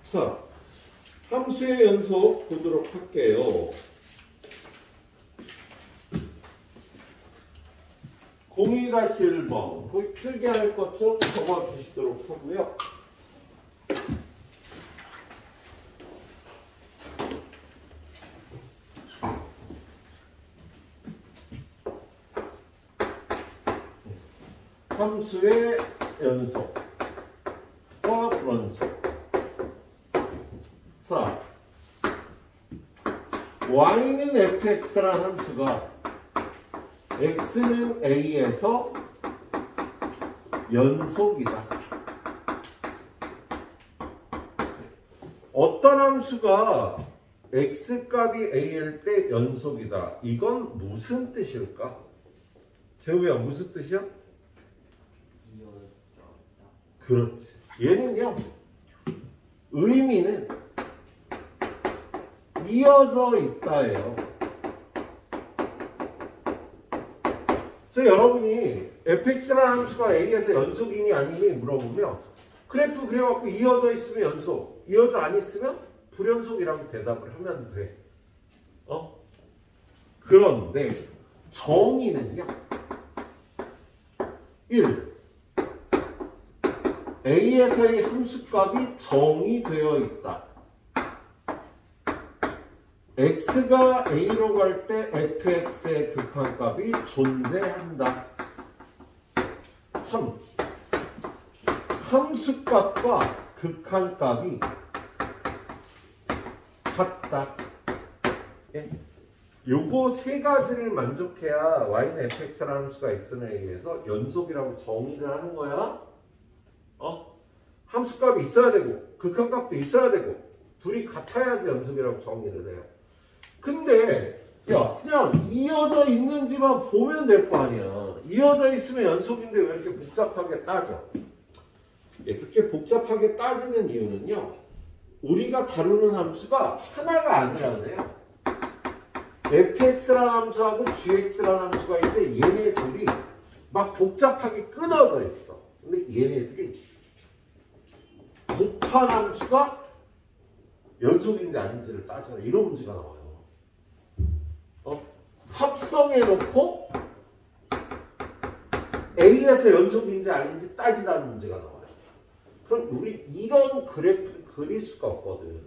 자, 함수의 연속 보도록 할게요. (0이-) 1번 거기 필기할 것 좀 적어주시도록 하고요. 함수의 연속과 불연속. 자, y는 fx라는 함수가 x는 a에서 연속이다. 어떤 함수가 x값이 a일 때 연속이다. 이건 무슨 뜻일까? 재우야, 무슨 뜻이야? 그렇지. 얘는요, 의미는 이어져 있다예요. 그래서 여러분이 fx라는 함수가 a에서 연속이니 아니니 물어보면 그래프 그려갖고 이어져 있으면 연속, 이어져 안 있으면 불연속이라고 대답을 하면 돼. 그런데 정의는요, 1. a에서의 함수값이 정의되어 있다. x가 a로 갈 때 fx의 극한값이 존재한다. 3. 함수값과 극한값이 같다. 요거 세 가지를 만족해야 y는 fx라는 함수가 x는 a에서 연속이라고 정의를 하는 거야. 함수값이 있어야 되고 극한값도 있어야 되고 둘이 같아야지 연속이라고 정의를 해요. 근데 야, 그냥 이어져 있는지만 보면 될 거 아니야. 이어져 있으면 연속인데 왜 이렇게 복잡하게 따져? 그렇게 복잡하게 따지는 이유는요, 우리가 다루는 함수가 하나가 아니라네요. fx라는 함수하고 gx라는 함수가 있는데 얘네 둘이 막 복잡하게 끊어져 있어. 근데 얘네들이 곱한 함수가 연속인지 아닌지를 따져라. 이런 문제가 나와요. 합성해놓고 A에서 연속인지 아닌지 따지라는 문제가 나와요. 그럼 우리 이런 그래프를 그릴 수가 없거든.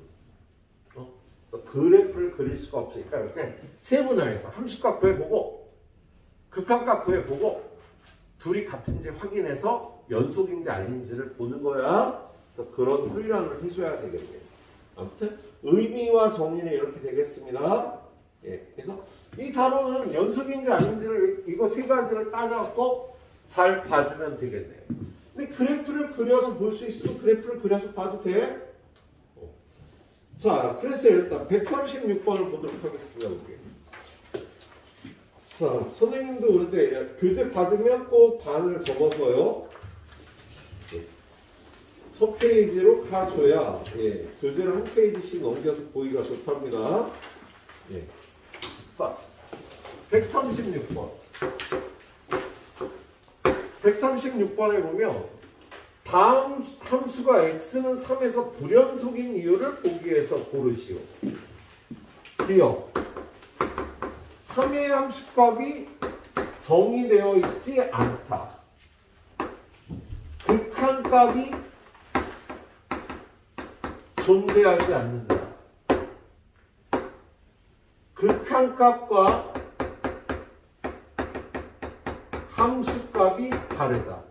그래프를 그릴 수가 없으니까 이렇게 세분화해서 함수값 구해보고 극한값 구해보고 둘이 같은지 확인해서 연속인지 아닌지를 보는 거야. 그래서 그런 훈련을 해줘야 되겠네요. 아무튼 의미와 정의는 이렇게 되겠습니다. 그래서 이 단어는 연속인지 아닌지를 이거 세 가지를 따져갖고 잘 봐주면 되겠네요. 근데 그래프를 그려서 볼 수 있으면 그래프를 그려서 봐도 돼. 자, 그래서 일단 136번을 보도록 하겠습니다. 우리. 자, 선생님도 그런데 교재 받으면 꼭 반을 접어서요. 첫 페이지로 가줘야 교재를 한 페이지씩 넘겨서 보기가 좋답니다. 자, 136번. 136번에 보면 다음 함수가 x는 3에서 불연속인 이유를 보기 위해서 고르시오. 기억. 3의 함수값이 정의되어 있지 않다. 극한값이 존재하지 않는다. 극한값과 함수값이 다르다.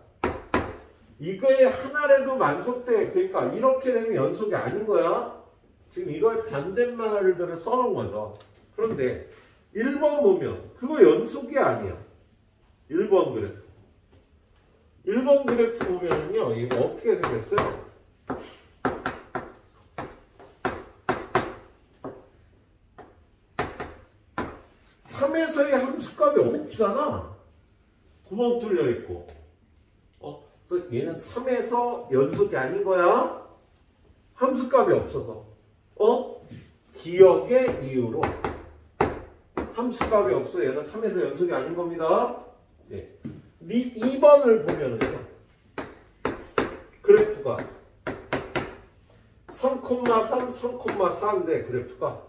이거에 하나라도 만족돼. 그러니까 이렇게 되면 연속이 아닌 거야. 지금 이거의 반대말들을 써놓은 거죠. 그런데 1번 보면 그거 연속이 아니야. 1번 그래프. 1번 그래프 보면요, 이거 어떻게 생겼어요? 에서의 함수값이 없잖아. 구멍 뚫려 있고. 그래서 얘는 3에서 연속이 아닌 거야. 함수값이 없어서. 기억의 이유로 함수값이 없어. 얘는 3에서 연속이 아닌 겁니다. 2번을 보면은요, 그래프가 3,3, 3,4인데 그래프가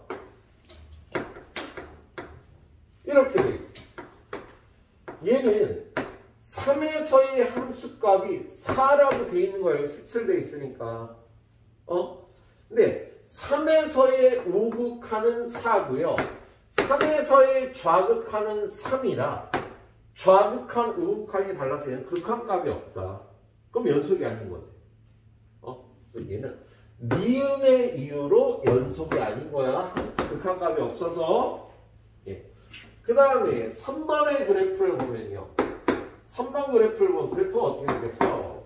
이렇게 돼 있어. 얘는 3에서의 함수값이 4라고 돼 있는 거예요. 색칠돼 있으니까. 근데 3에서의 우극하는 4고요. 3에서의 좌극하는 3이라 좌극한 우극한이 달라서 얘는 극한값이 없다. 그럼 연속이 아닌 거지. 그래서 얘는 니은의 이유로 연속이 아닌 거야. 극한값이 없어서. 예. 그 다음에 3번의 그래프를 보면요. 3번 그래프를 보면 그래프가 어떻게 되겠어?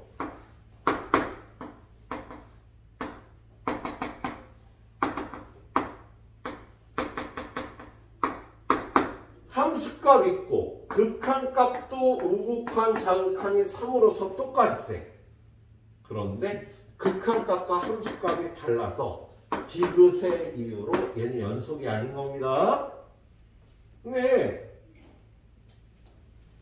함수값 있고 극한값도 우극한 자극한이 3으로서 똑같지. 그런데 극한값과 함수값이 달라서 디귿의 이유로 얘는 연속이 아닌 겁니다. 근데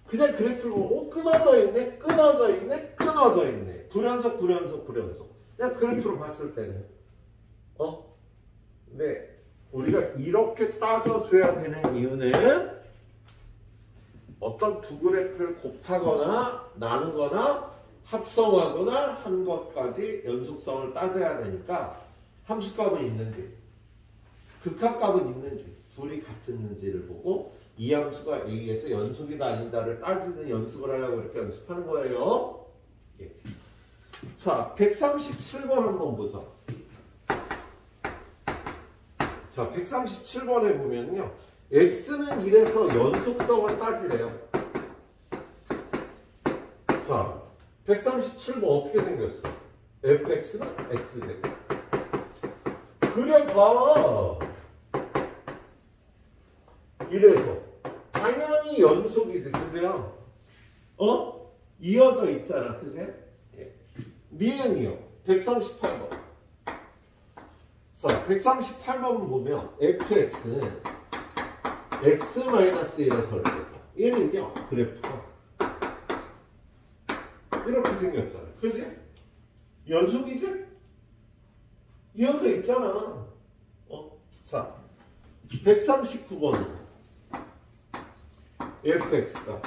그냥 그래프를 보면 끊어져 있네, 끊어져 있네, 끊어져 있네. 불연속, 불연속, 불연속. 그냥 그래프로 봤을 때는 근데 우리가 이렇게 따져줘야 되는 이유는 어떤 두 그래프를 곱하거나 나누거나 합성하거나 한 것까지 연속성을 따져야 되니까 함수값은 있는지 극한값은 있는지 둘이 같은지를 보고 이 함수가 A에서 연속이다 아니다를 따지는 연습을 하려고 이렇게 연습하는 거예요. 예. 자, 137번 한번 보자. 자, 137번에 보면요. X는 1에서 연속성을 따지래요. 자, 137번 어떻게 생겼어? fx는 x제곱. 그려봐. 1에서 당연히 연속이지, 그죠? 이어져 있잖아, 그죠? 예. 니은이요. 138번. 자, 138번 보면 fx는 x-1의 설계다. 얘는요, 그래프가 이렇게 생겼잖아. 그지? 연속이지? 이어져 있잖아. 자, 139번. fx가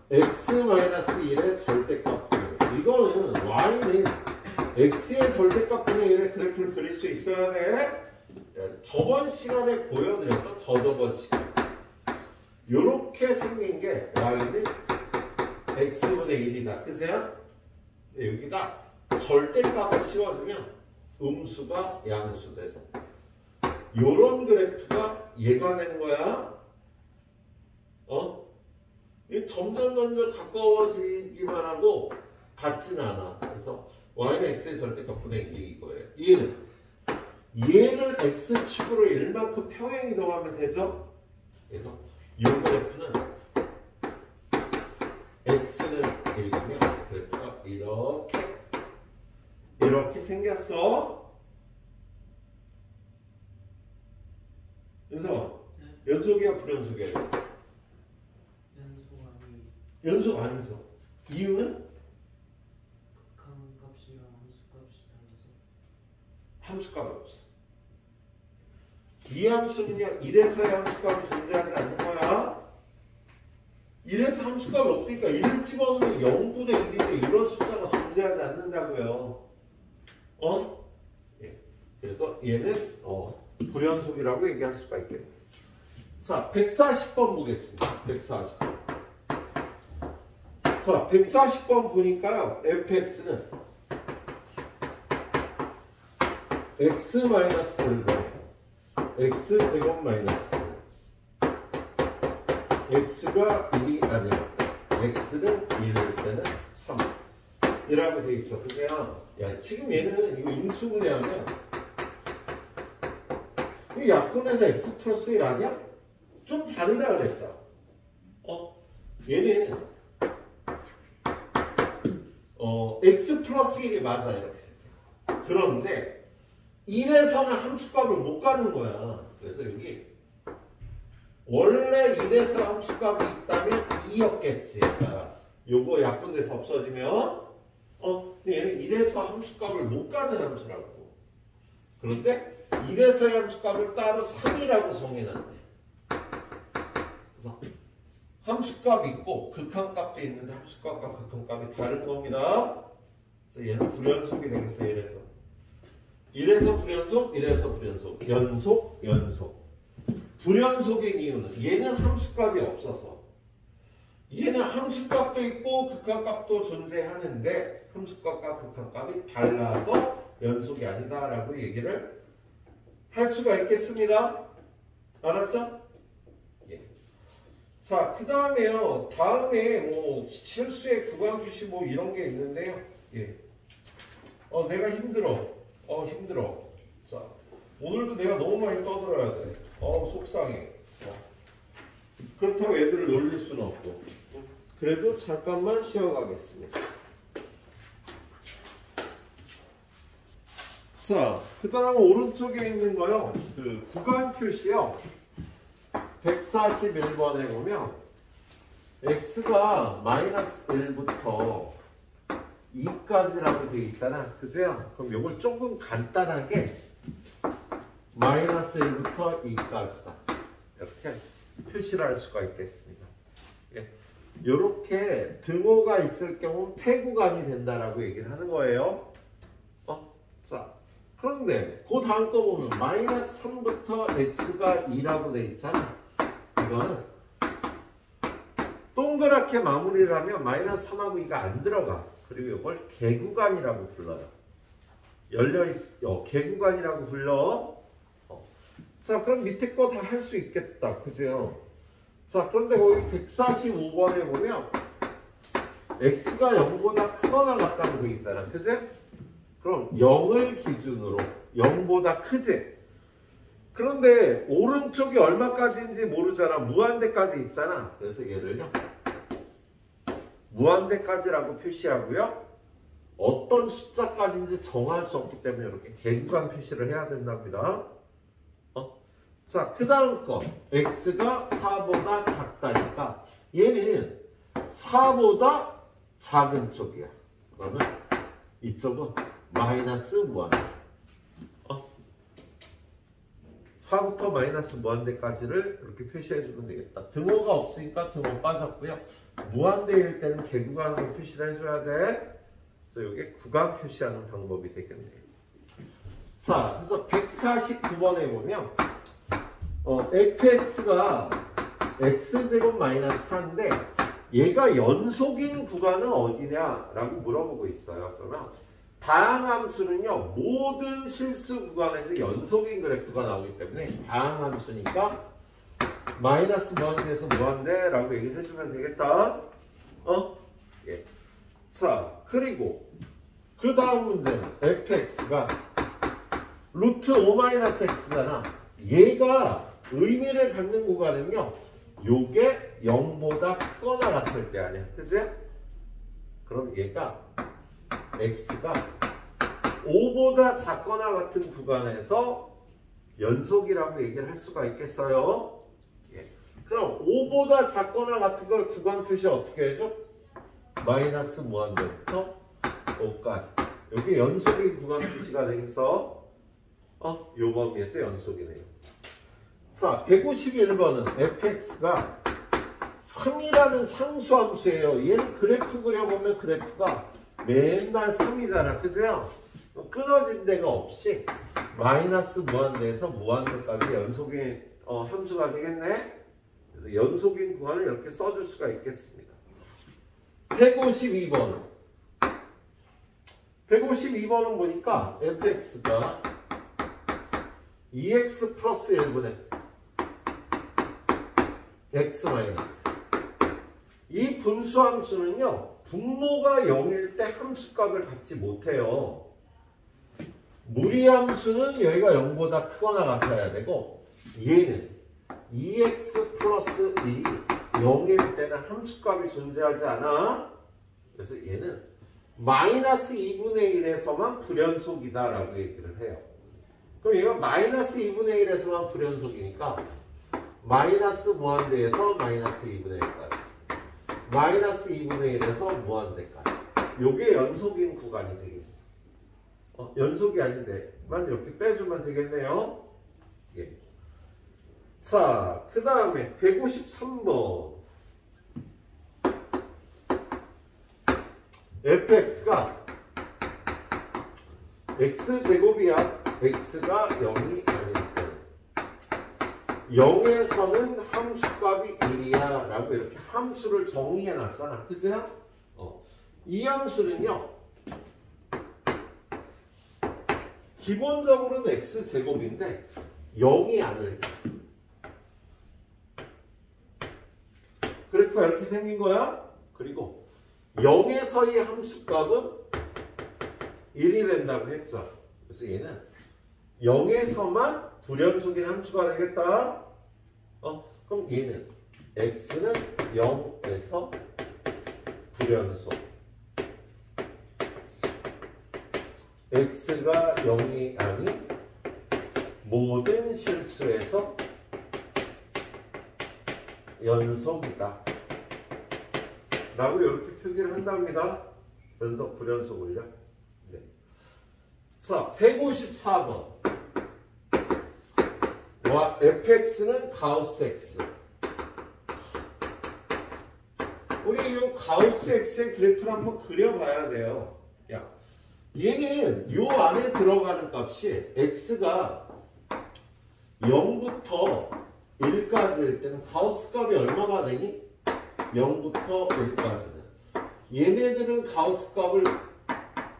x-1의 절대값분의 이거는 y는 x의 절대값분의 1의 그래프를 그릴 수 있어야 돼. 저번 시간에 보여드렸죠? 저번 시간에. 요렇게 생긴 게 y는 x분의 1이다. 그죠? 여기다 절대값을 씌워주면 음수가 양수 돼서 요런 그래프가 얘가 된 거야. 점점 가까워지기만 하고 같진 않아. 그래서 y는 x의 절대값분의 1이 이거예요. 얘를 x축으로 1만큼 평행 이동하면 되죠? 그래서 이 그래프는 x는 1이면 그래프가 이렇게 생겼어. 그래서 연속이야 불연속이야? 연속 아니죠. 이유는? 극한값이랑 함수값이 달라서 함수값이 없어. 이 함수는요 1에서의 함수값이 존재하지 않는 거야. 1에서 함수값이 없으니까 1을 집어넣으면 0분의 1인데 이런 숫자가 존재하지 않는다고요. 예. 그래서 얘는 불연속이라고 얘기할 수가 있겠네. 자, 140번 보겠습니다. 140번. 자, 140번 보니까요. fx는 x-1번 x제곱 마이너스 x가 1이 아니라 x는 1일 때는 3 이라고 돼 있어. 그냥 야 지금 얘는 이거 인수분해하면 이 약분해서 x 플러스 1 아니야? 좀 다르다 그랬죠. 얘는 x 플러스 1이 맞아 이렇게 생겨. 그런데 1에서는 함수값을 못 가는 거야. 그래서 여기 원래 1에서 함수값이 있다면 2였겠지. 요거 약분돼서 없어지면 근데 얘는 1에서 함수값을 못 가는 함수라고. 그런데 1에서의 함수값을 따로 3이라고 정해놨네. 그래서 함수값 있고 극한값도 있는데 함수값과 극한값이 다른 겁니다. 그래서 얘는 불연속이 되겠어요. 1에서 불연속, 1에서 불연속, 연속, 연속. 불연속인 이유는 얘는 함수값이 없어서, 얘는 함수값도 있고 극한값도 존재하는데 함수값과 극한값이 달라서 연속이 아니다라고 얘기를 할 수가 있겠습니다. 알았죠? 예. 자, 그 다음에요. 다음에 뭐 실수의 구간 표시 뭐 이런 게 있는데요. 예. 내가 힘들어. 힘들어. 자, 오늘도 내가 너무 많이 떠들어야 돼. 속상해. 그렇다고 애들을 놀릴 수는 없고. 그래도 잠깐만 쉬어가겠습니다. 자, 그 다음 오른쪽에 있는 거요. 그 구간 표시요. 141번에 보면 x가 마이너스 1부터 2까지라고 되어 있잖아. 그죠? 그럼 이걸 조금 간단하게 마이너스 1부터 2까지다. 이렇게 표시를 할 수가 있겠습니다. 예. 이렇게 등호가 있을 경우 폐구간이 된다라고 얘기를 하는 거예요. 자, 그런데 그 다음 거 보면 마이너스 3부터 x가 2라고 돼 있잖아. 이거는 동그랗게 마무리를 하면 마이너스 3하고 2가 안 들어가. 그리고 이걸 개구간이라고 불러요. 열려있어. 개구간이라고 불러. 자, 그럼 밑에 거 다 할 수 있겠다. 그죠? 자, 그런데 거기 145번에 보면 x가 0보다 크거나 같다고 돼 있잖아. 그죠? 그럼 0을 기준으로 0보다 크지? 그런데 오른쪽이 얼마까지인지 모르잖아. 무한대까지 있잖아. 그래서 얘를요, 무한대까지라고 표시하고요. 어떤 숫자까지인지 정할 수 없기 때문에 이렇게 개구간 표시를 해야 된답니다. 자, 그 다음 거 x가 4보다 작다니까 얘는 4보다 작은 쪽이야. 그러면 이쪽은 마이너스 무한대. 4부터 마이너스 무한대까지를 이렇게 표시해 주면 되겠다. 등호가 없으니까 등호 빠졌고요. 무한대일 때는 개구간으로 표시를 해줘야 돼. 그래서 이게 구간 표시하는 방법이 되겠네요. 자, 그래서 149번에 보면 fx가 x제곱 마이너스 4인데 얘가 연속인 구간은 어디냐라고 물어보고 있어요. 그러면 다항함수는요, 모든 실수 구간에서 연속인 그래프가 나오기 때문에 다항함수니까 마이너스 무한대에서 무한대라고 얘기를 해주면 되겠다. 예. 자, 그리고 그 다음 문제는 fx가 루트 5-x잖아. 얘가 의미를 갖는 구간은요, 요게 0보다 크거나 같을 때 아니야. 그치? 그럼 얘가 x가 5보다 작거나 같은 구간에서 연속이라고 얘기를 할 수가 있겠어요. 예. 그럼 5보다 작거나 같은 걸 구간 표시 어떻게 해줘? 마이너스 무한대부터 5까지. 여기 연속인 구간 표시가 되겠어. 요 범위에서 연속이네요. 자, 151번은 fx가 3이라는 상수함수예요. 얘는 그래프 그려보면 그래프가 맨날 3이잖아. 그죠? 끊어진 데가 없이 마이너스 무한대에서 무한대까지 연속인 함수가 되겠네. 그래서 연속인 구간을 이렇게 써줄 수가 있겠습니다. 152번. 152번은 보니까 fx가 2x 플러스 1분의 x 마이너스. 이 분수함수는요, 분모가 0일 때 함수값을 갖지 못해요. 무리함수는 여기가 0보다 크거나 같아야 되고, 얘는 2x 플러스 1이 0일 때는 함수값이 존재하지 않아. 그래서 얘는 마이너스 2분의 1에서만 불연속이다 라고 얘기를 해요. 그럼 얘가 마이너스 2분의 1에서만 불연속이니까 마이너스 무한대에서 마이너스 2분의 1까지, 마이너스 2분의 1에서 무한대까지. 요게 연속인 구간이 되겠어. 연속이 아닌데만 이렇게 빼주면 되겠네요. 예. 자, 그 다음에 153번. fx가 x제곱이야. x가 0이 아닐 때 0에서는 함수값이 1이야 라고 이렇게 함수를 정의해 놨잖아. 그죠? 이 함수는요 기본적으로는 x제곱인데 0이 아닐 때 그래프가 이렇게 생긴 거야. 그리고 0에서의 함수값은 1이 된다고 했죠. 그래서 얘는 0에서만 불연속인 함수가 되겠다. 그럼 얘는 x는 0에서 불연속, x가 0이 아닌 모든 실수에서 연속이다 라고 이렇게 표기를 한답니다. 연속, 불연속을요. 네. 자, 154번. 와, fx는 가우스 x. 우리 이 가우스 x의 그래프를 한번 그려봐야 돼요. 야, 얘는 요 안에 들어가는 값이 x가 0부터 1까지일 때는 가우스 값이 얼마가 되니? 0부터 1까지는. 얘네들은 가우스 값을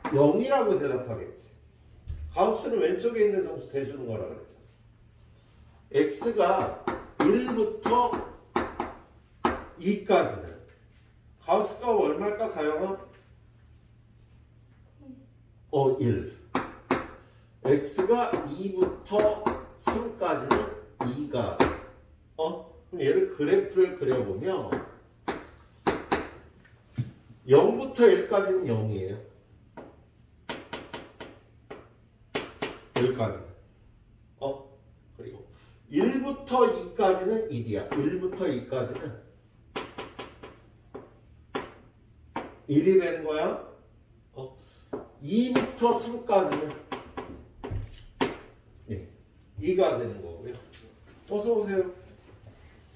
0이라고 대답하겠지. 가우스는 왼쪽에 있는 점수 대주는 거라 그랬죠. x가 1부터 2까지는 가우스 값 얼마일까, 가영아? 1. x가 2부터 3까지는 2가. 그럼 얘를 그래프를 그려보면 0부터 1까지는 0이에요. 1까지. 그리고 1부터 2까지는 1이야. 1부터 2까지는 1이 되는 거야. 2부터 3까지는 2가 되는 거고요. 어서 오세요.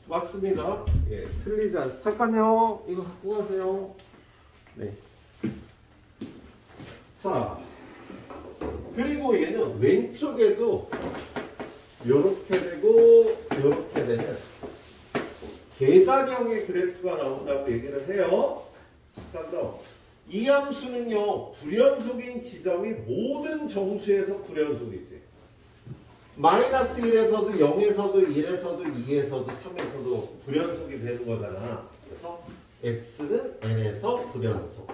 맞습니다. 예, 틀리지 않습니다. 잠깐요. 이거 갖고 가세요. 네. 자, 그리고 얘는 왼쪽에도 요렇게 되고 요렇게 되는 계단형의 그래프가 나온다고 얘기를 해요. 자, 그럼 이 함수는요 불연속인 지점이 모든 정수에서 불연속이지. 마이너스 1에서도 0에서도 1에서도 2에서도 3에서도 불연속이 되는 거잖아. 그래서 x는 n에서 불연속.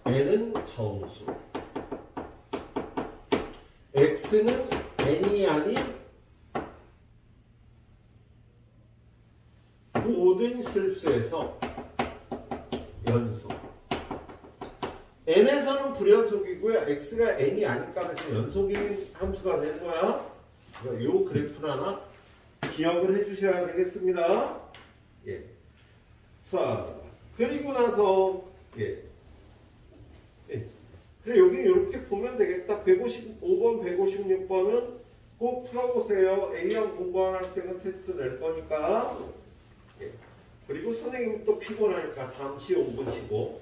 n은 정수. x는 n이 아닌 모든 실수에서 연속. n에서는 불연속이고요. x가 n이 아니까 그래서 연속인 함수가 되는 거야. 이 그래프를 하나 기억을 해주셔야 되겠습니다. 예. 자, 그리고 나서 그래, 여기 이렇게 보면 되겠다. 155번, 156번은 꼭 풀어보세요. A형 공부하는 학생은 테스트 낼 거니까. 그리고 선생님 또 피곤하니까 잠시 5분 쉬고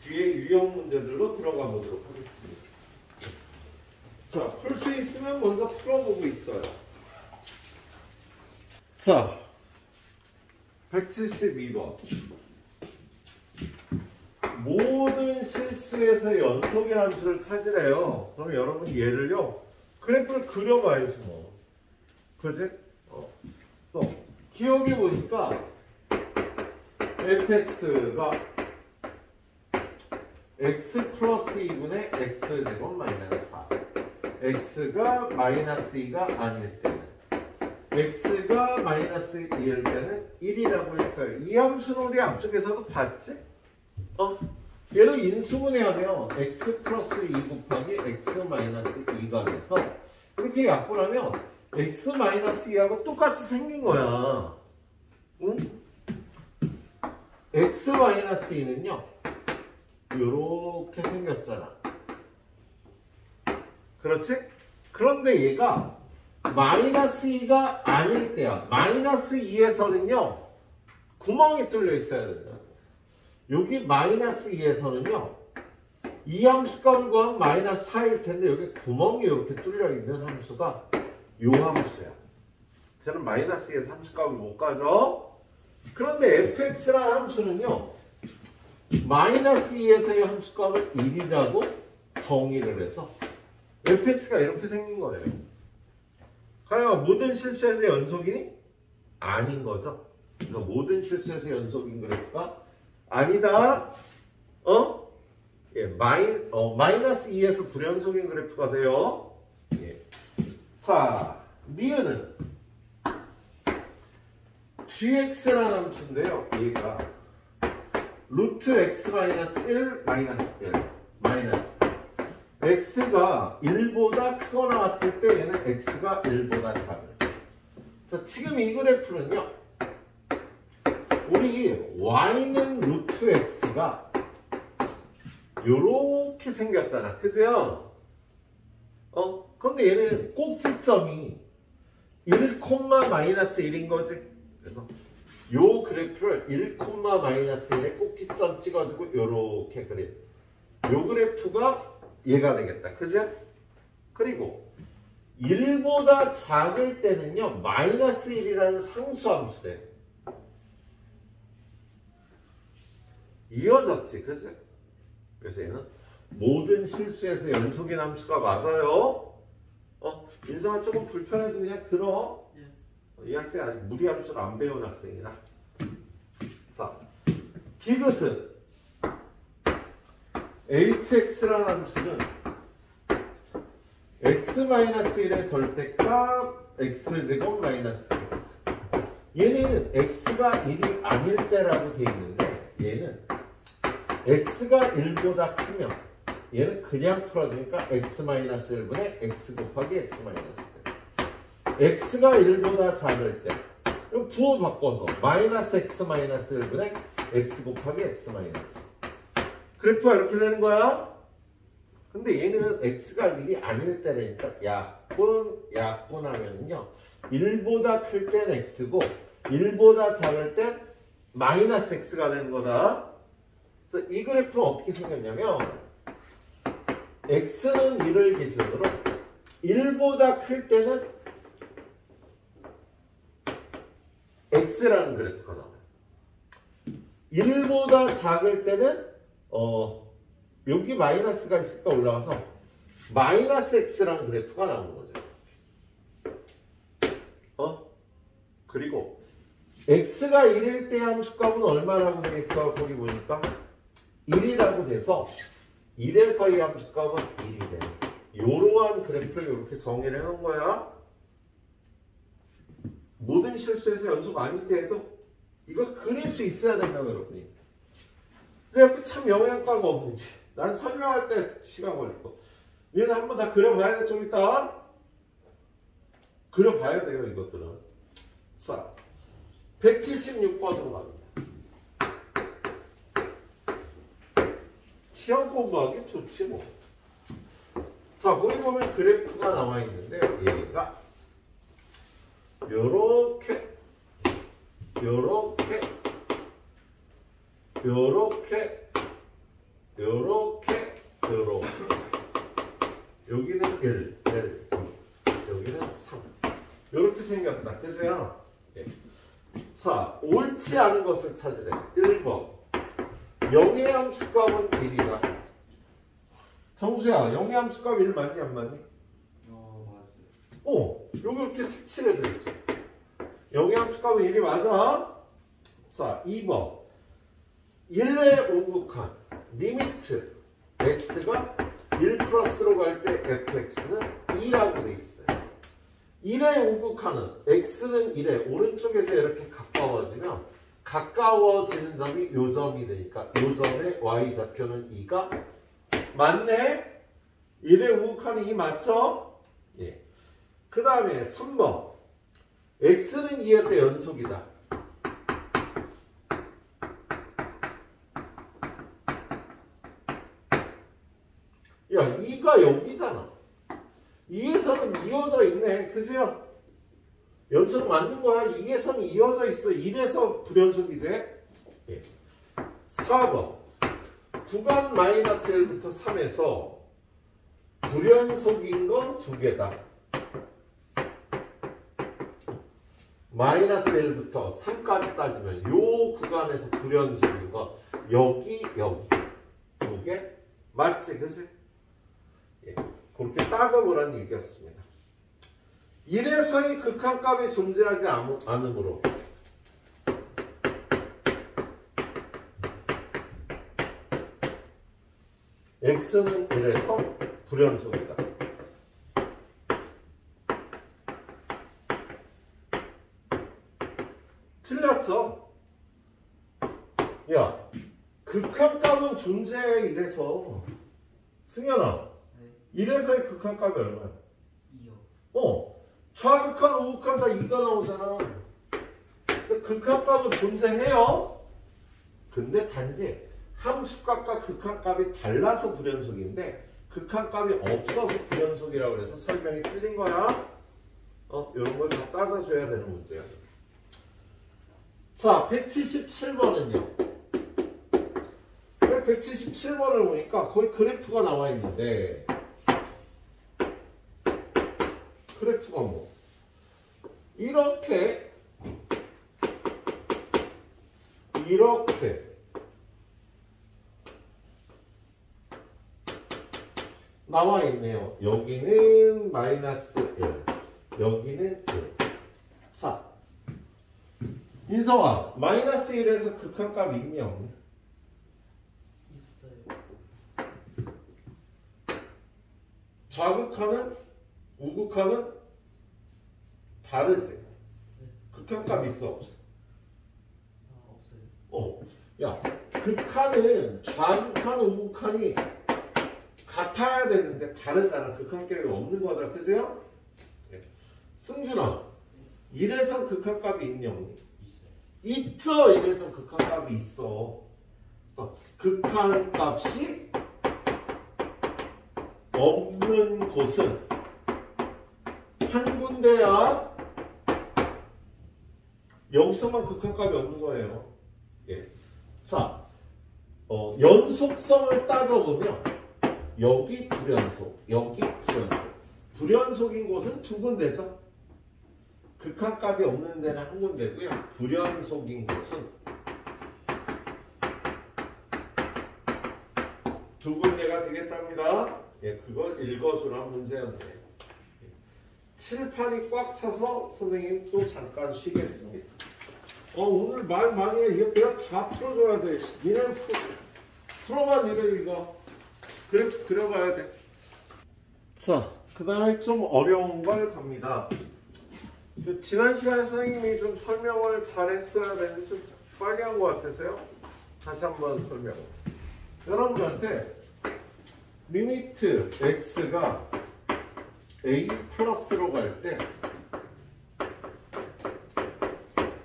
뒤에 유형 문제들로 들어가 보도록 하겠습니다. 자, 풀 수 있으면 먼저 풀어보고 있어요. 자, 172번. 모든 실수에서 연속의 함수를 찾으래요. 그럼 여러분 얘를요 그래프를 그려봐야지 뭐. 그지? 그래서 기억해 보니까 fx가 x 플러스 2분의 x제곱 마이너스 4. x가 마이너스 2가 아닐 때는 x가 마이너스 2일 때는 1이라고 했어요. 이 함수는 우리 앞쪽에서도 봤지? 얘를 인수분해하면 x 플러스 2 곱하기 x 마이너스 2가 돼서 이렇게 약분하면 x 마이너스 2하고 똑같이 생긴 거야. 응? x-2는요 요렇게 생겼잖아. 그렇지? 그런데 얘가 마이너스 2가 아닐 때야. 마이너스 2에서는요 구멍이 뚫려 있어야 된다. 여기 마이너스 2에서는요 이 함수값을 구하면 마이너스 4일 텐데 여기 구멍이 이렇게 뚫려 있는 함수가 요 함수야. 저는 마이너스 2에서 함수값을 못 가져. 그런데 fx라는 함수는요 마이너스 2에서의 함수값을 1이라고 정의를 해서 fx가 이렇게 생긴 거예요. 과연 모든 실수에서 연속이니? 아닌 거죠. 그래서 모든 실수에서 연속인 그래프가 아니다. 예, 마이너스 2에서 불연속인 그래프가 돼요. 예. 자, 니은은 gx라는 함수인데요. 얘가 루트 x 마이너스 1 마이너스 1 마이너스 x가 1보다 크거나 같을 때 얘는 x가 1보다 작을. 자, 지금 이 그래프는요 우리 y는 루트 x가 요렇게 생겼잖아. 그죠? 근데 얘는 꼭지점이 1, 마이너스 1인 거지. 그래서 요 그래프를 1, 마이너스 1에 꼭지점 찍어주고 요렇게 그려. 요 그래프가 얘가 되겠다. 그죠? 그리고 1보다 작을 때는요 마이너스 1이라는 상수함수래. 이어졌지. 그죠? 그래서 얘는 모든 실수에서 연속인 함수가 맞아요. 인성아 조금 불편해도 그냥 들어. 이 학생 아직 무리함수를 안 배운 학생이라. 자, 디귿은 hx라는 함수는 x-1의 절대값 x제곱 마이너스 x. 얘는 x가 1이 아닐 때라고 돼 있는데 얘는 x가 1보다 크면 얘는 그냥 풀어주니까 x-1분의 x 곱하기 x-1. x가 1보다 작을 때 부호 바꿔서 마이너스 x-1분의 x 곱하기 x-. 그래프가 이렇게 되는 거야. 근데 얘는 x가 1이 아닐 때니까 약분 하면요 1보다 클 땐 x고 1보다 작을 땐 마이너스 x가 되는 거다. 그래서 이 그래프는 어떻게 생겼냐면 x는 1을 기준으로 1보다 클 때는 x라는 그래프가 나와요. 1보다 작을 때는 여기 마이너스가 있으니까 올라가서 마이너스 x라는 그래프가 나오는 거죠. 그리고 x가 1일 때 함수값은 얼마라고 되어 있어? 거기 보니까 1이라고 돼서 1에서의 함수값은 1이 돼. 이러한 그래프를 이렇게 정의를 해놓은 거야. 모든 실수에서 연속 아니지 해도 이걸 그릴 수 있어야 된다고 여러분이. 그래갖고 참 영양가가 없는지 나는 설명할 때 시간 걸릴 거. 얘는 한번 다 그려봐야 돼. 좀 이따 그려봐야 돼요 이것들은. 자, 176번으로 갑니다. 시험 공부하기 좋지 뭐. 자, 거기 보면 그래프가 나와 있는데 얘가 요렇게 여기는 1, 여기는 3 요렇게 생겼다. 그죠? 예. 자, 옳지 않은 것을 찾으래. 1번 영의 함수값은 1이다. 정수야, 영의 함수값 1 맞니 안 맞니? 맞아요. 여기 이렇게 색칠해 드렸죠. 영의 함수값은 1이 맞아. 자, 2번 1의 우극한 리미트 x가 1 플러스로 갈 때 fx는 2라고 돼 있어요. 1의 우극한은 x는 1에 오른쪽에서 이렇게 가까워지면 가까워지는 점이 요 점이 되니까 요 점의 y좌표는 2가 맞네. 1의 우극한이 2 맞죠? 예. 그 다음에 3번 x는 2에서 연속이다. 야, 2가 여기잖아. 2에서는 이어져 있네. 그죠? 연속 맞는 거야. 2에서는 이어져 있어. 1에서 불연속이지. 예. 4번. 구간 마이너스 1부터 3에서 불연속인 건 두 개다. 마이너스 1부터 3까지 따지면 요 구간에서 불연속인 거 여기 두 개? 맞지? 그치? 예. 그렇게 따져보라는 얘기였습니다. 1에서의 극한값이 존재하지 않으므로 x는 1에서 불연속이다. 틀렸죠? 야, 극한값은 존재해. 이래서 승현아, 네. 1에서의 극한값이 얼마야? 2요. 좌극한, 우극한 다 2가 나오잖아. 극한값은 존재해요. 근데 단지 함수값과 극한값이 달라서 불연속인데 극한값이 없어서 불연속이라고 해서 설명이 틀린 거야. 이런 걸 다 따져줘야 되는 문제야. 자, 177번은요. 177번을 보니까 거의 그래프가 나와 있는데 그래프가 뭐 이렇게 나와 있네요. 여기는 마이너스 1, 여기는 1. 자, 인성아, 마이너스 1에서 극한값이 있냐 없냐? 있어요. 좌극하는 우극하는 다르지? 극한값 있어 없어? 없어요. 야, 극한은 좌극한 우극한이 같아야 되는데 다르잖아. 극한값이 없는 거다. 그죠? 승준아, 1에서 극한값이 있냐 없니? 있어요. 있죠. 1에서 극한값이 있어. 그래서 극한값이 없는 곳은 한 군데야. 여기서만 극한값이 없는 거예요. 예. 자, 연속성을 따져보면 여기 불연속, 여기 불연속. 불연속인 곳은 두 군데죠. 극한값이 없는 데는 한 군데고요. 불연속인 곳은 두 군데가 되겠답니다. 예, 그걸 읽어주란 문제였네요. 칠판이 꽉 차서 선생님 또 잠깐 쉬겠습니다. 오늘 말 많이 해. 이거 내가 다 풀어줘야 돼. 니네 풀어봐. 니네 이거 그려봐야 돼. 자, 그 다음에 좀 어려운 걸 갑니다. 지난 시간에 선생님이 좀 설명을 잘 했어야 되는데 좀 빨리 한 것 같아서요. 다시 한번 설명. 여러분들한테 리미트 x가 a 플러스로 갈 때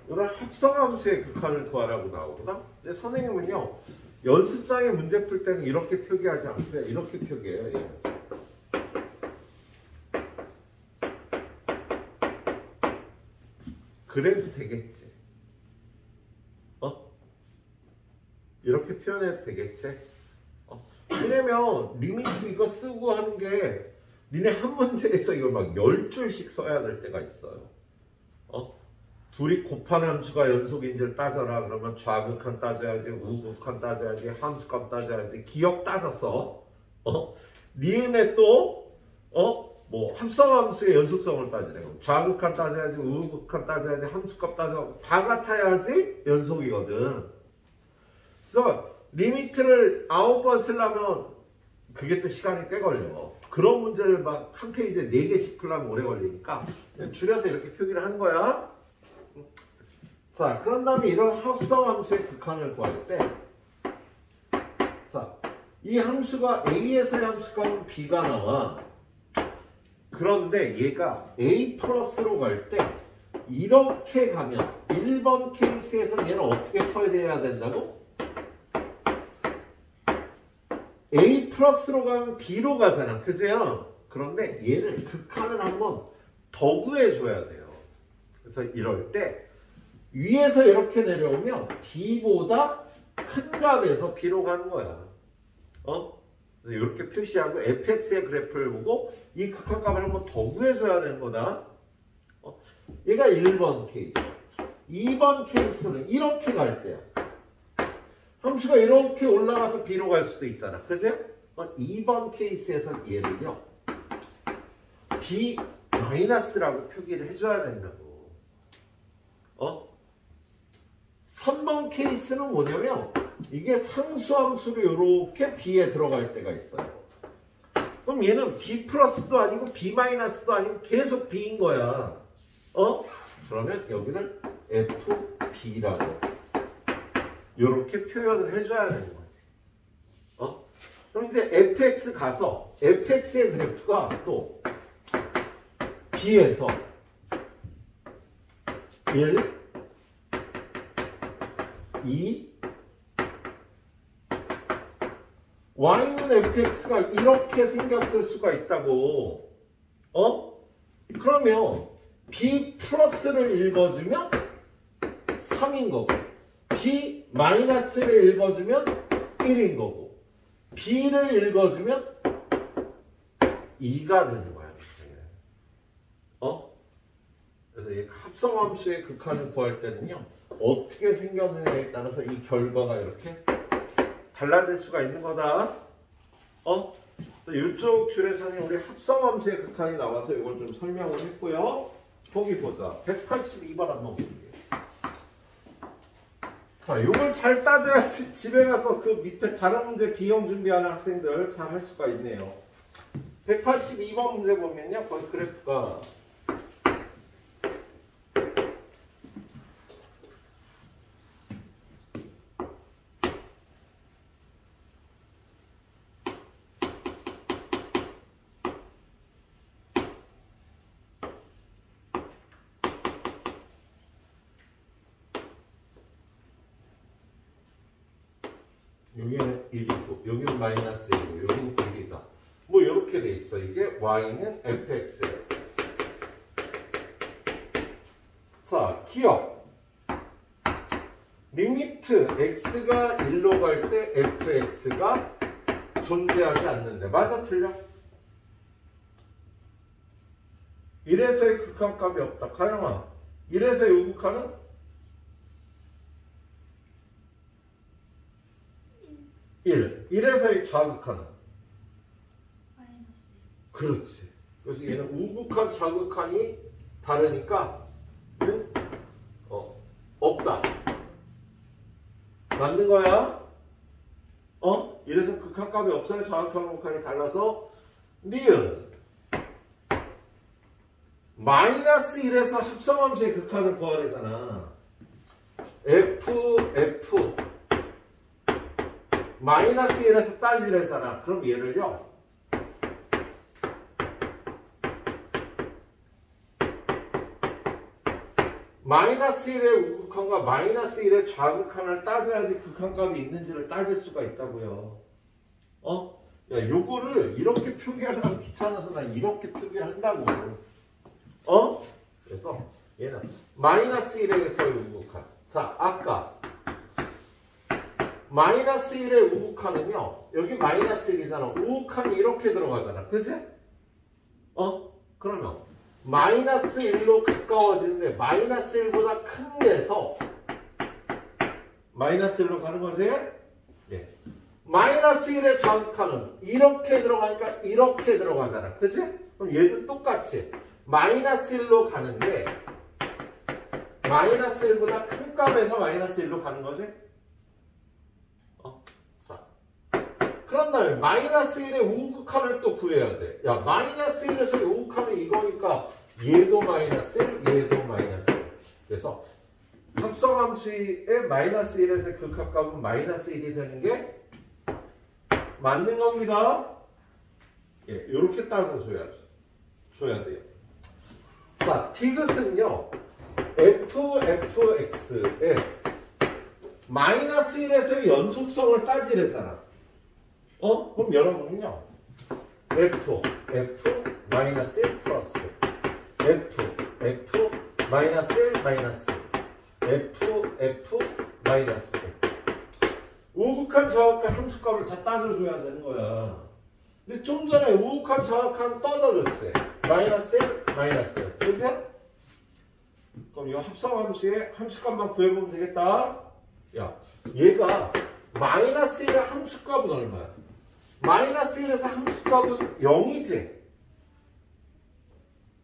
이런 합성함수의 극한을 구하라고 나오거든. 근데 선생님은요, 연습장에 문제 풀 때는 이렇게 표기하지 않고 이렇게 표기해요. 얘는. 그래도 되겠지. 이렇게 표현해도 되겠지. 왜냐면 리미트 이거 쓰고 하는 게 니네 한 문제에서 이걸 막 10줄씩 써야 될 때가 있어요. 둘이 곱한 함수가 연속인지를 따져라. 그러면 좌극한 따져야지, 우극한 따져야지, 함수값 따져야지, 기억 따져서 니은에 또 뭐 합성함수의 연속성을 따지래. 좌극한 따져야지, 우극한 따져야지, 함수값 따져, 다 같아야지 연속이거든. 그래서 리미트를 9번 쓰려면 그게 또 시간이 꽤 걸려. 그런 문제를 막 한 페이지에 4개씩 풀려면 오래 걸리니까 줄여서 이렇게 표기를 한 거야. 자, 그런 다음에 이런 합성함수의 극한을 구할 때, 자, 이 함수가 A에서의 함수값은 B가 나와. 그런데 얘가 A 플러스로 갈 때 이렇게 가면 1번 케이스에서 얘는 어떻게 처리해야 된다고? A 플러스로 가면 B로 가잖아. 그죠? 그런데 얘를 극한을 한번 더 구해줘야 돼요. 그래서 이럴 때 위에서 이렇게 내려오면 B보다 큰 값에서 B로 가는 거야. 그래서 이렇게 표시하고 fx의 그래프를 보고 이 극한값을 한번 더 구해줘야 되는 거다. 얘가 1번 케이스. 2번 케이스는 이렇게 갈 때야. 함수가 이렇게 올라가서 B로 갈 수도 있잖아. 그죠? 2번 케이스에서 얘를요. B 마이너스라고 표기를 해줘야 된다고. 3번 케이스는 뭐냐면 이게 상수함수로 이렇게 B에 들어갈 때가 있어요. 그럼 얘는 B 플러스도 아니고 B 마이너스도 아니고 계속 B인 거야. 그러면 여기를 FB라고 이렇게 표현을 해줘야 되는 거지. 그럼 이제 fx 가서 fx의 그래프가 또 B에서 1, 2, y는 fx가 이렇게 생겼을 수가 있다고. 그러면 b 플러스를 읽어주면 3인 거고 b 마이너스를 읽어주면 1인 거고 b를 읽어주면 2가 되는 거야. 그래서 이 합성함수의 극한을 구할 때는요. 어떻게 생겼느냐에 따라서 이 결과가 이렇게 달라질 수가 있는 거다. 이쪽 줄에서는 우리 합성함수의 극한이 나와서 이걸 좀 설명을 했고요. 거기 보자. 182번 한번 볼게요. 자, 이걸 잘 따져야지 집에 가서 그 밑에 다른 문제 비용 준비하는 학생들 잘 할 수가 있네요. 182번 문제 보면요. 거기 그래프가 여기는 1이고 여기는 마이너스 1이고 여기는 1이다. 뭐 이렇게 돼 있어. 이게 y는 fx예요. 자, 기억. 리미트 x가 1로 갈 때 fx가 존재하지 않는데 맞아 틀려? 1에서의 극한값이 없다. 가영아 1에서의 우극한은? 1에서의 좌극한은? 그렇지. 그래서 얘는 우극한 좌극한이 다르니까 없다. 맞는 거야? 1에서 극한값이 없어요. 좌극한 우극한이 달라서 니은 마이너스 1에서 합성함수의 극한을 구하래잖아. f 마이너스 1에서 따지래잖아. 그럼 얘를요. 마이너스 1의 우극한과 마이너스 1의 좌극한을 따져야지 극한값이 있는지를 따질 수가 있다고요. 야, 요거를 이렇게 표기하려면 귀찮아서 난 이렇게 표기를 한다고. 그래서 얘는 마이너스 1에서의 우극한. 자, 아까 마이너스 1의 우극한은요. 여기 마이너스 1이잖아. 우극한이 이렇게 들어가잖아. 그치? 그러면 마이너스 1로 가까워지는데 마이너스 1보다 큰 데서 마이너스 1로 가는 거지? 네. 마이너스 1의 좌극한은 이렇게 들어가니까 이렇게 들어가잖아. 그치? 그럼 얘도 똑같이 마이너스 1로 가는데 마이너스 1보다 큰 값에서 마이너스 1로 가는 거지? 자, 그런 다음에 마이너스 1의 우극한을 또 구해야 돼. 야, 마이너스 1에서 우극하면 이거니까 얘도 마이너스 1, 얘도 마이너스 1. 그래서 합성함수의 마이너스 1에서 극한값은 마이너스 1이 되는 게 맞는 겁니다. 예, 이렇게 따서 줘야 돼요. 자, 디귿은요. fx에 마이너스 1에서의 연속성을 따지래잖아. 그럼 여러분은요. F 마이너스 1 플러스 F 마이너스 1 마이너스 F 마이너스 1. 우극한 저극한 함수값을 다 따져줘야 되는 거야. 근데 좀 전에 우극한 저극한 떠져줬지. 마이너스 1 마이너스 1. 그치? 그럼 이 합성함수의 함수값만 구해보면 되겠다. 야, 얘가 마이너스 1의 함수값은 얼마야? 마이너스 1에서 함수값은 0이지.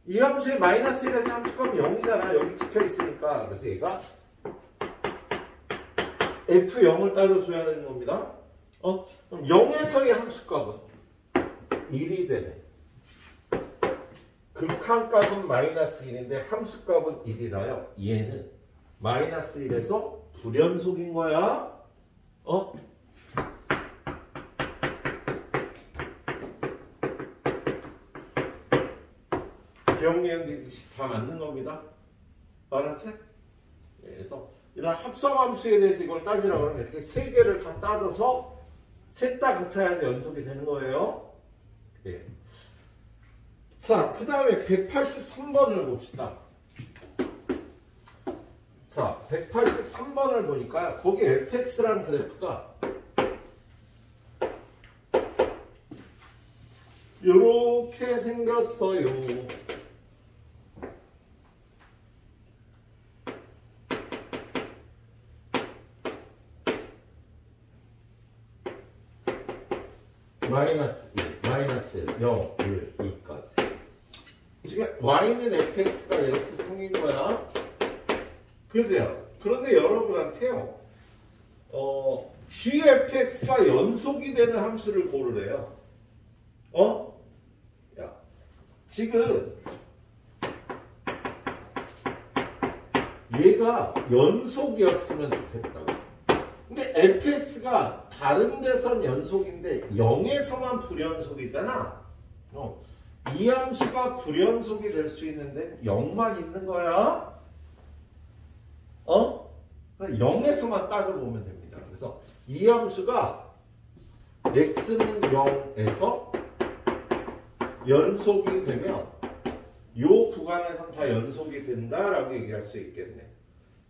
이 함수의 마이너스 1에서 함수값은 0이잖아. 여기 찍혀있으니까. 그래서 얘가 F0을 따져줘야 되는 겁니다. 그럼 0에서의 함수값은 1이 되네. 극한값은 마이너스 1인데 함수값은 1이라요. 얘는 마이너스 1에서 불연속인 거야. 기억니은 다 맞는 겁니다. 알았지? 그래서 이런 합성함수에 대해서 이걸 따지라고 그러면 이렇게 세 개를 다 따져서 셋 다 같아야지 연속이 되는 거예요. 예. 자, 그 다음에 183번을 봅시다. 자, 183번을 보니까 거기 fx라는 그래프가 이렇게 생겼어요. 마이너스 1, 마이너스 1, 0, 1, 2까지. 지금 y는 fx가 이렇게 생긴 거야. 그죠? 그런데 여러분한테요. gfx가 연속이 되는 함수를 고르래요. 야, 지금 얘가 연속이었으면 좋겠다고. 근데 fx가 다른 데선 연속인데 0에서만 불연속이잖아. 이 함수가 불연속이 될 수 있는데 0만 있는 거야. 0에서만 따져보면 됩니다. 그래서 이 함수가 x는 0에서 연속이 되면 이 구간에선 다 연속이 된다라고 얘기할 수 있겠네.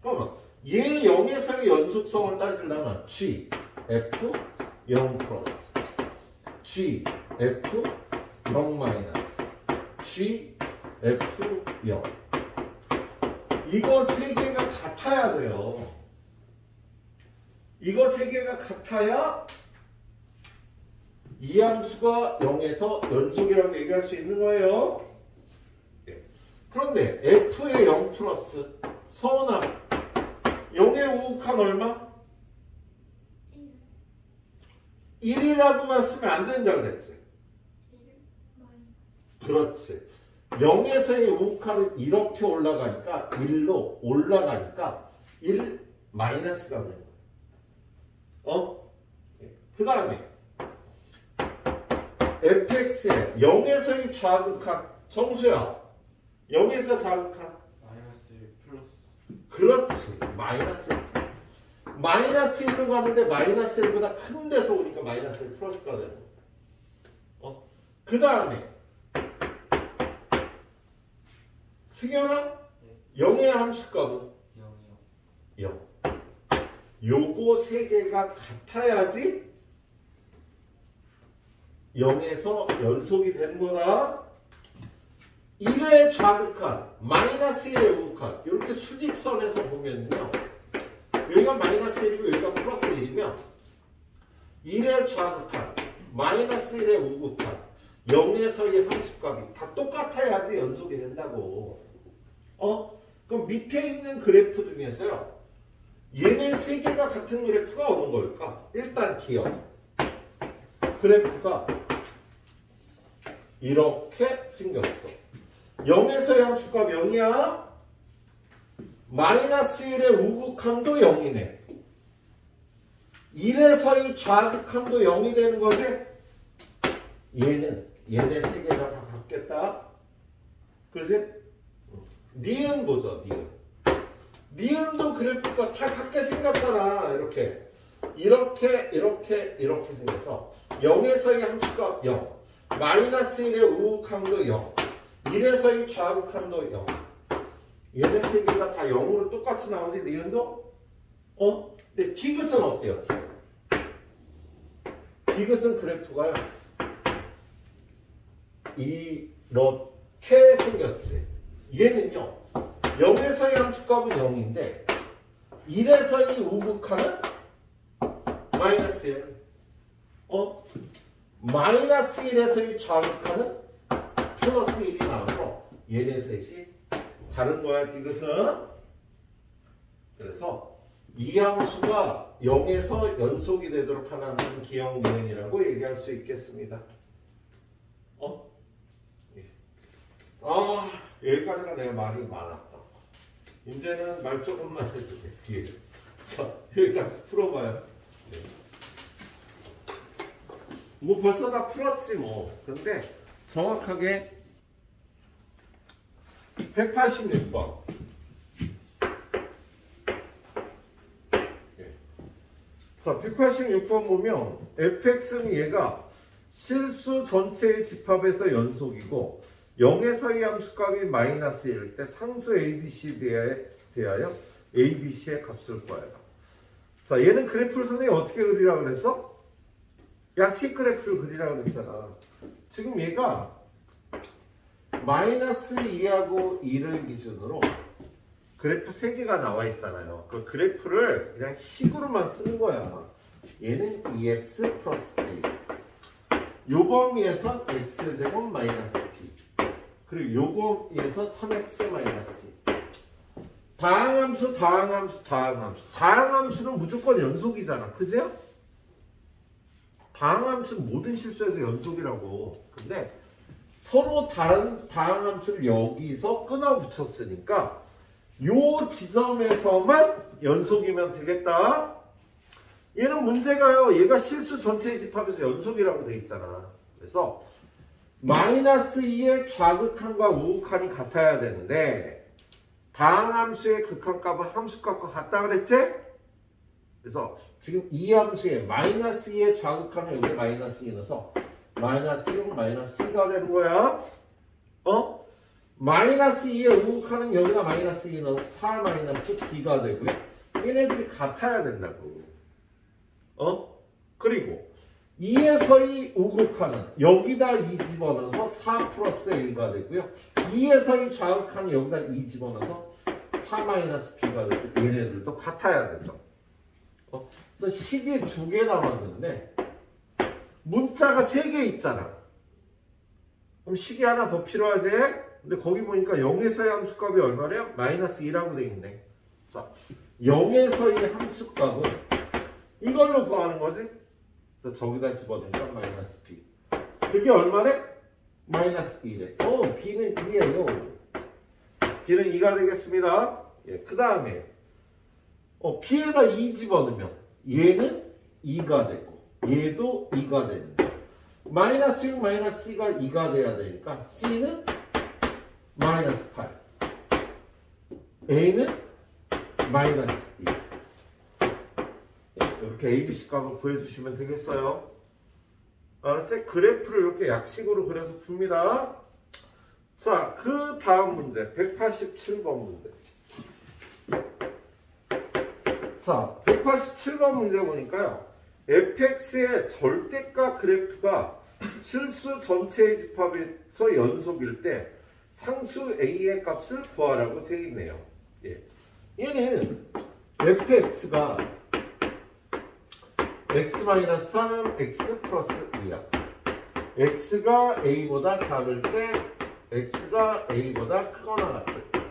그러면 얘 0에서의 연속성을 따지려면 g, f, 0 플러스 g, f, 0 마이너스 g, f, 0 이거 세 개가 같아야 돼요. 이거 세 개가 같아야 이 함수가 0에서 연속이라고 얘기할 수 있는 거예요. 그런데 f의 0 플러스 서운함 0의 우극한 얼마? 1이라고만 쓰면 안 된다 그랬지. 그렇지. 0에서의 우극한은 이렇게 올라가니까 1로 올라가니까 1 마이너스가 되는 거야. 그 다음에 fx의 0에서의 좌극한 정수야. 0에서 좌극한 마이너스 1 플러스. 그렇지. 마이너스 1로 가는데 마이너스 1보다 큰 데서 오니까 마이너스 1 플러스가 되는 거야. 그 다음에 승현아, 0의 함수값은 0이요. 0. 요거 세 개가 같아야지 0에서 연속이 되는 거다. 1의 좌극한, 마이너스 1의 우극한 이렇게 수직선에서 보면요. 여기가 마이너스 1이고 여기가 플러스 1이면 1의 좌극한, 마이너스 1의 우극한 0에서의 함수값이 다 똑같아야지 연속이 된다고. 그럼 밑에 있는 그래프 중에서요. 얘네 세 개가 같은 그래프가 어느 걸까? 일단 기억. 그래프가 이렇게 생겼어. 0에서의 함수값 0이야. 마이너스 1의 우극함도 0이네. 1에서의 좌극함도 0이 되는 거지? 얘네 세 개가 다 같겠다. 그지? 니은 보죠, 니은. 니은도 그래프가 다 같게 생겼잖아. 이렇게. 이렇게 생겨서 0에서의 함수값 0, 마이너스 1의 우극항도 0, 1에서의 좌극항도 0. 얘네 세 개가 다 0으로 똑같이 나오지, 니은도? 근데 디귿은 어때요? 디귿은 그래프가요. 이렇게 생겼지. 얘는요. 0에서의 함수값은 0인데 1에서의 우극항은 마이너스 1. 마이너스 1에서의 좌극항은 플러스 1이 나와서 얘네 셋이 다른 거야, 디귿은. 그래서 이 함수가 0에서 연속이 되도록 하는 기형 니은이라고 얘기할 수 있겠습니다. 여기까지가 내가 말이 많았다. 이제는 말 조금만 해도 돼, 뒤에. 자, 여기까지 풀어봐요. 네. 뭐 벌써 다 풀었지 뭐. 근데 정확하게 186번. 자, 186번 보면 fx는 얘가 실수 전체의 집합에서 연속이고 0에서의 함수값이 마이너스 1일 때 상수 abc 대하여 abc의 값을 구하여라. 자, 얘는 그래프를 선생님이 어떻게 그리라고 그랬어? 약식 그래프를 그리라고 그랬잖아. 지금 얘가 마이너스 2하고 2를 기준으로 그래프 3개가 나와 있잖아요. 그 그래프를 그냥 식으로만 쓰는 거야. 얘는 2x 플러스 a. 요 범위에서 x제곱 마이너스 b. 그리고 요 범위에서 3x 마이너스 2. 다항함수. 다항함수는 무조건 연속이잖아. 그죠? 다항함수는 모든 실수에서 연속이라고. 근데 서로 다른 다항함수를 여기서 끊어 붙였으니까 요 지점에서만 연속이면 되겠다. 얘는 문제가요. 얘가 실수 전체의 집합에서 연속이라고 돼 있잖아. 그래서 마이너스 2의 좌극항과 우극항이 같아야 되는데 다항함수의 극한값은 함수값과 같다 그랬지? 그래서 지금 이 함수의 마이너스 2의 좌극항을 여기 마이너스 2 넣어서 마이너스 6, 마이너스 2가 되는 거야. 마이너스 2의 우극항은 여기다 마이너스 2 넣어서 4 마이너스 b가 되고요. 얘네들이 같아야 된다고. 그리고 2에서의 우극항은 여기다 2 집어넣어서 4 플러스 1가 되고요. 2에서의 좌극항은 여기다 2 집어넣어서 4 마이너스 b가 되고 얘네들도 같아야 되죠. 그래서 식이 2개 남았는데 문자가 3개 있잖아. 그럼 식이 하나 더 필요하지? 근데 거기 보니까 0에서의 함수값이 얼마래요? 마이너스 2라고 돼 있네. 자, 0에서의 함수값은 이걸로 구하는 거지? 그래서 저기다 집어넣으니까 마이너스 b. 그게 얼마래? 마이너스 2래. b는 2예요. b는 2가 되겠습니다. 예, 그 다음에 b에다 2 집어넣으면 얘는 2가 되고 얘도 2가 되는데 마이너스 6 마이너스 c가 2가 돼야 되니까 c는 마이너스 8 a는 마이너스 2. 이렇게 ABC 값을 구해주시면 되겠어요. 알았지? 그래프를 이렇게 약식으로 그려서 풉니다. 자, 그 다음 문제 187번 문제. 자, 187번 문제 보니까요. fx의 절대값 그래프가 실수 전체의 집합에서 연속일 때 상수 a의 값을 구하라고 되어 있네요. 예. 얘는 fx가 x-3, x 플러스 2야. x가 a보다 작을 때 x가 a보다 크거나 같을 때.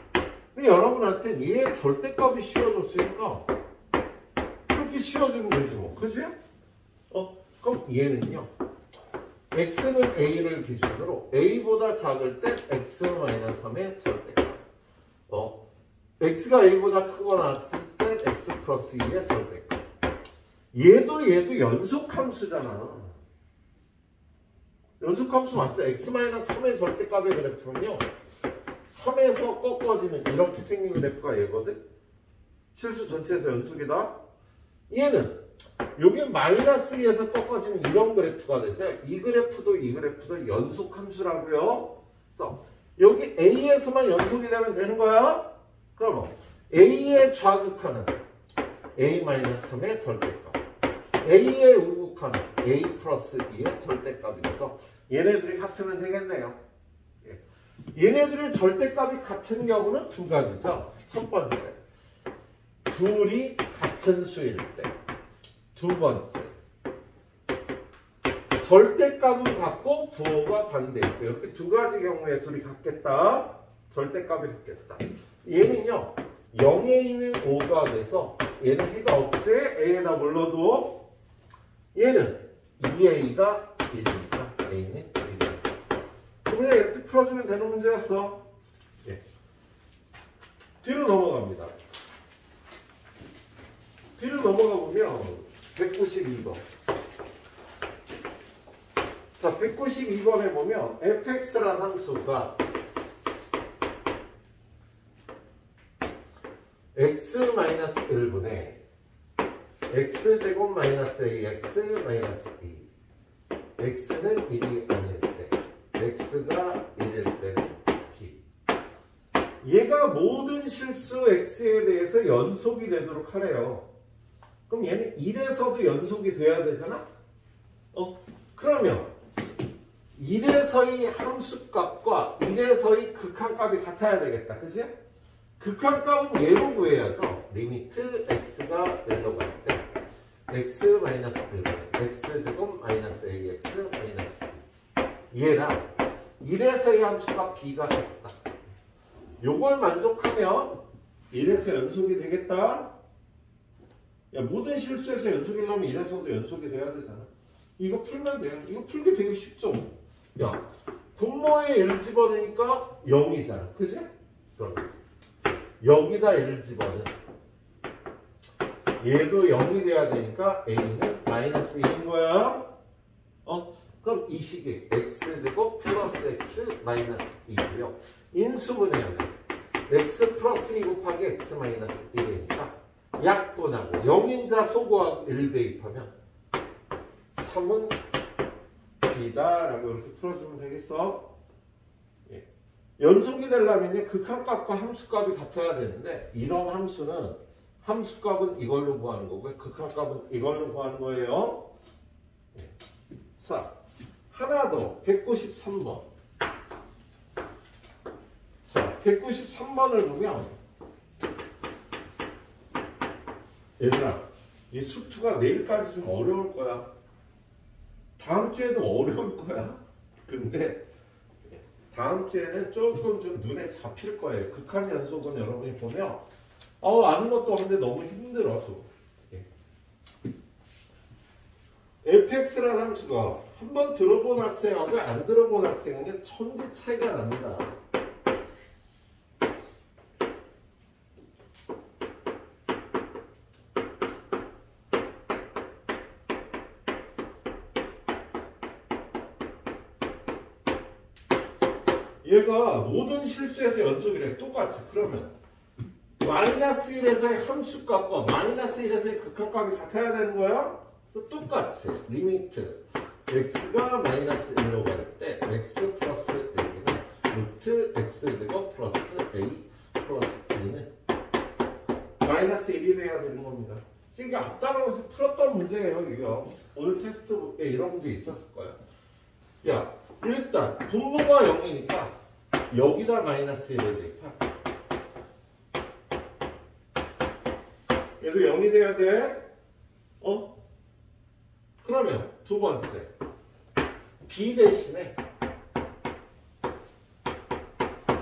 근데 여러분한테 얘의 절대값이 씌워줬으니까 그렇게 씌워주면 되지 뭐. 그치? 그럼 얘는요. x는 a를 기준으로 a보다 작을 때 x-3의 절대값. x가 a보다 크거나 같을 때 x 플러스 2의 절대값. 얘도 연속함수잖아. 연속함수 맞죠? x-3의 절대값의 그래프는요. 3에서 꺾어지는 이렇게 생긴 그래프가 얘거든. 실수 전체에서 연속이다. 얘는 요게 마이너스 2에서 꺾어지는 이런 그래프가 되세요. 이 그래프도 연속 함수라고요. 그래서 여기 A에서만 연속이 되면 되는 거야. 그러면 A의 좌극하는 A-3의 절대값, A의 우극하는 A 플러스 2의 절대값이라서 얘네들이 같으면 되겠네요. 얘네들의 절대값이 같은 경우는 두 가지죠. 첫 번째, 둘이 같은 수일 때. 두 번째, 절대값은 같고 부호가 반대있고. 이렇게 두 가지 경우에 둘이 같겠다. 절대값이 같겠다. 얘는요, 0에 있는 5가 돼서 얘는 해가 없지? A에다 물러도 얘는 2A가 1이니까 A는 1이니까. 그냥 이렇게 풀어주면 되는 문제였어. 예. 뒤로 넘어갑니다. 뒤로 넘어가 보면 192번. 자, 192번에 보면 fx라는 함수가 x-1분의 x제곱 마이너스 ax 마이너스 2. x는 1이 아닐 때, x가 1일 때는 b. 얘가 모든 실수 x에 대해서 연속이 되도록 하래요. 그럼 얘는 1에서도 연속이 돼야 되잖아? 그러면 1에서의 함수값과 1에서의 극한값이 같아야 되겠다. 그치? 극한값은 얘로 구해야죠. 리미트 x가 1로 갈 때 x 마이너스 1번 x제곱 마이너스 ax 마이너스 2. 얘랑 1에서의 함수값 b가 같다. 요걸 만족하면 1에서 연속이 되겠다. 야, 모든 실수에서 연속이려면 1에서도 연속이 돼야 되잖아. 이거 풀면 돼요. 이거 풀기 되게 쉽죠. 야, 분모에 1 집어넣으니까 0이잖아. 그치? 그럼 여기다 1 집어넣어. 얘도 0이 돼야 되니까 A는 마이너스 1인 거야. 그럼 이 식이 X제곱 플러스 X 마이너스 2고요. 인수분해하면 X 플러스 2 곱하기 X 마이너스 1이니까 약분하고 0인자 소구하고 1 대입하면 3은 B다 라고 이렇게 풀어주면 되겠어. 예. 연속이 되려면 극한값과 함수값이 같아야 되는데 이런 함수는 함수값은 이걸로 구하는 거고요. 극한값은 이걸로 구하는 거예요. 예. 자, 하나 더 193번. 자, 193번을 보면 얘들아, 이 수투가 내일까지 좀 어려울 거야. 다음 주에도 어려울 거야. 근데 다음 주에는 조금 좀 눈에 잡힐 거예요. 극한 연속은 여러분이 보면 아는 것도 없는데 너무 힘들어서. fx라는 함수가 한번 들어본 학생하고 안 들어본 학생은 천지 차이가 납니다. 얘가 모든 실수에서 연속이래. 똑같이. 그러면 마이너스 1에서의 함수값과 마이너스 1에서의 극한값이 같아야 되는 거야? 그래서 똑같이 리미트 x가 마이너스 1로 갈 때 x 플러스 1은 루트 x제곱 플러스 a 플러스 b는 마이너스 1이 돼야 되는 겁니다. 이게 앞단원에서 풀었던 문제예요. 이거 오늘 테스트에 이런 문제 있었을 거야. 야, 일단 분모가 0이니까 여기다 마이너스 1을 대입하. 얘도 0이 돼야 돼. 그러면 두 번째 b 대신에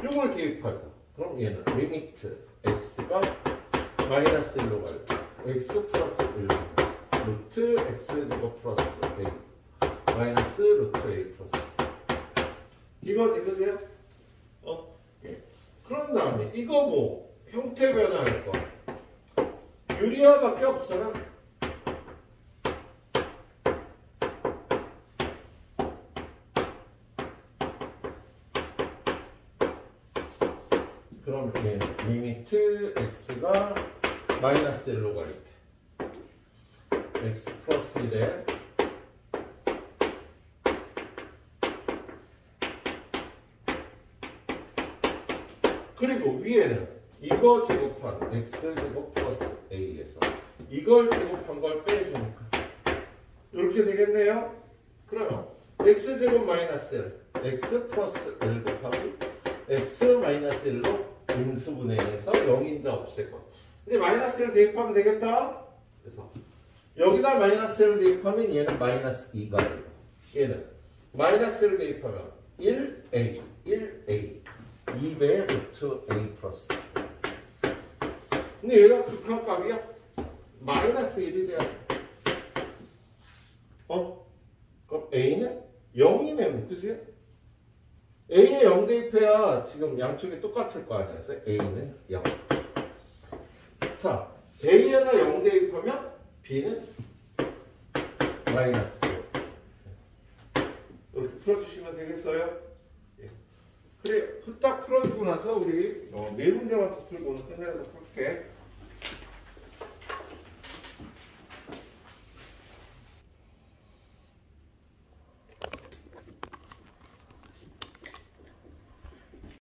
이걸 대입하자. 그럼 얘는 리미트 x가 마이너스 1로 갈 때 x 플러스 1 루트 x제곱 플러스 a 마이너스 루트 a 플러스 이거지, 그세요? 예. 그런 다음에 이거 뭐 형태 변화할 거 유리화밖에 없잖아. 그러면 얘는 리미트 x가 마이너스 1로 갈 때 x 플러스 1에 그리고 위에는 이거 제곱한 x제곱 플러스 a에서 이걸 제곱한 걸 빼주니까 이렇게 되겠네요. 그러면 x제곱 마이너스 1 x 플러스 1 곱하기 x 마이너스 1로 인수분해해서 0인자 없애고 이제 마이너스 1 대입하면 되겠다. 그래서 여기다 마이너스 1 대입하면 얘는 마이너스 2가 돼요. 얘는 마이너스 1 대입하면 1a 2배의 루트 a 플러스 근데 얘가 극한값이야. 마이너스 1이 돼야 돼. 그럼 a는 0이네. 그치? a에 0 대입해야 지금 양쪽이 똑같을 거 아니야. 그래서 a는 0. 자, j에다 0 대입하면 b는 마이너스 1. 이렇게 풀어주시면 되겠어요? 예. 그래, 후딱 풀어주고 나서 우리 네 문제만 더 풀고는 끝내도록 할게.